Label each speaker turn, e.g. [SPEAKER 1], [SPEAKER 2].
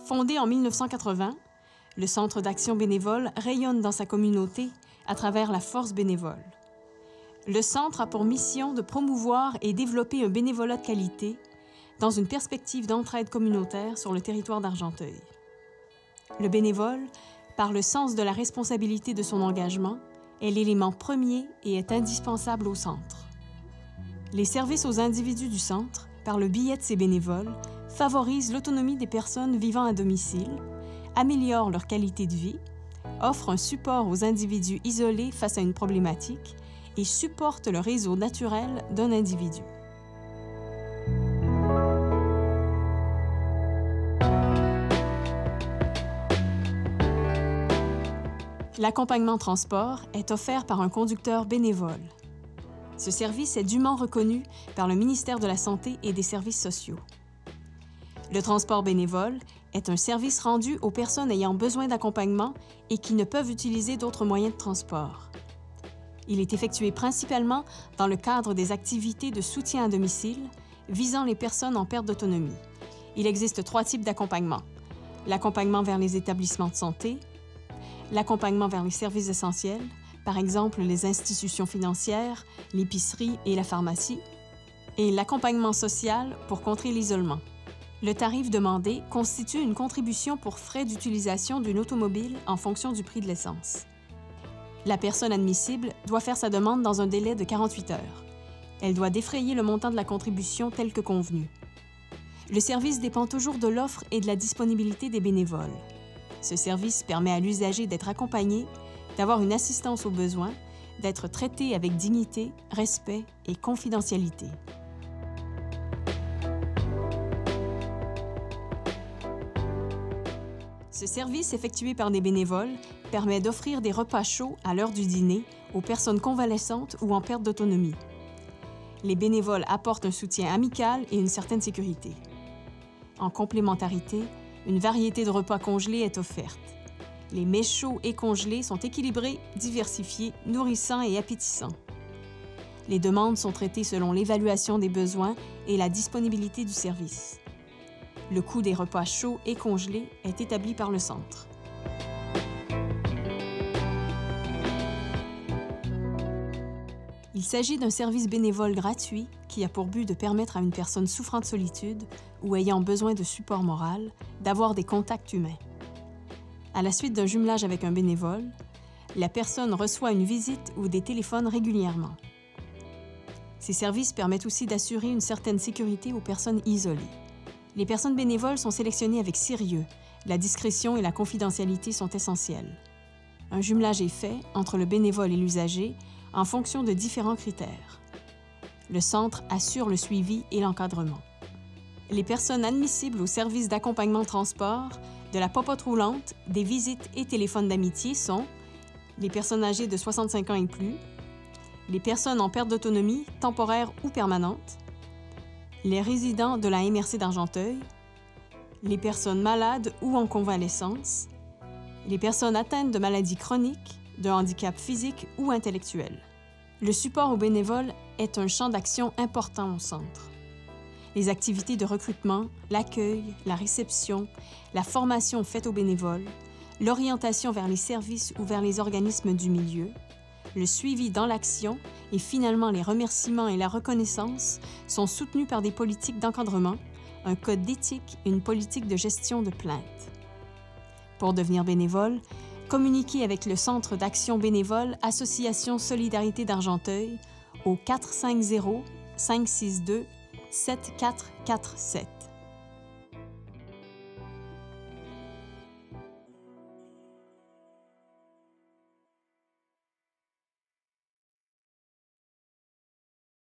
[SPEAKER 1] Fondé en 1980, le Centre d'action bénévole rayonne dans sa communauté à travers la force bénévole. Le Centre a pour mission de promouvoir et développer un bénévolat de qualité dans une perspective d'entraide communautaire sur le territoire d'Argenteuil. Le bénévole, par le sens de la responsabilité de son engagement, est l'élément premier et est indispensable au Centre. Les services aux individus du Centre, par le biais de ses bénévoles, favorisent l'autonomie des personnes vivant à domicile, améliorent leur qualité de vie, offrent un support aux individus isolés face à une problématique et supportent le réseau naturel d'un individu. L'accompagnement transport est offert par un conducteur bénévole. Ce service est dûment reconnu par le ministère de la Santé et des Services sociaux. Le transport bénévole est un service rendu aux personnes ayant besoin d'accompagnement et qui ne peuvent utiliser d'autres moyens de transport. Il est effectué principalement dans le cadre des activités de soutien à domicile visant les personnes en perte d'autonomie. Il existe 3 types d'accompagnement. L'accompagnement vers les établissements de santé, l'accompagnement vers les services essentiels, par exemple les institutions financières, l'épicerie et la pharmacie, et l'accompagnement social pour contrer l'isolement. Le tarif demandé constitue une contribution pour frais d'utilisation d'une automobile en fonction du prix de l'essence. La personne admissible doit faire sa demande dans un délai de 48 heures. Elle doit défrayer le montant de la contribution tel que convenu. Le service dépend toujours de l'offre et de la disponibilité des bénévoles. Ce service permet à l'usager d'être accompagné, d'avoir une assistance aux besoins, d'être traité avec dignité, respect et confidentialité. Ce service effectué par des bénévoles permet d'offrir des repas chauds à l'heure du dîner aux personnes convalescentes ou en perte d'autonomie. Les bénévoles apportent un soutien amical et une certaine sécurité. En complémentarité, une variété de repas congelés est offerte. Les mets chauds et congelés sont équilibrés, diversifiés, nourrissants et appétissants. Les demandes sont traitées selon l'évaluation des besoins et la disponibilité du service. Le coût des repas chauds et congelés est établi par le Centre. Il s'agit d'un service bénévole gratuit qui a pour but de permettre à une personne souffrant de solitude ou ayant besoin de support moral d'avoir des contacts humains. À la suite d'un jumelage avec un bénévole, la personne reçoit une visite ou des téléphones régulièrement. Ces services permettent aussi d'assurer une certaine sécurité aux personnes isolées. Les personnes bénévoles sont sélectionnées avec sérieux. La discrétion et la confidentialité sont essentielles. Un jumelage est fait entre le bénévole et l'usager en fonction de différents critères. Le Centre assure le suivi et l'encadrement. Les personnes admissibles au service d'accompagnement transport, de la popote roulante, des visites et téléphones d'amitié sont les personnes âgées de 65 ans et plus, les personnes en perte d'autonomie, temporaire ou permanente, les résidents de la MRC d'Argenteuil, les personnes malades ou en convalescence, les personnes atteintes de maladies chroniques, de handicap physique ou intellectuel. Le support aux bénévoles est un champ d'action important au Centre. Les activités de recrutement, l'accueil, la réception, la formation faite aux bénévoles, l'orientation vers les services ou vers les organismes du milieu, le suivi dans l'action et finalement les remerciements et la reconnaissance sont soutenus par des politiques d'encadrement, un code d'éthique et une politique de gestion de plainte. Pour devenir bénévole, communiquez avec le Centre d'action bénévole Association Solidarité d'Argenteuil au 450 562 7447.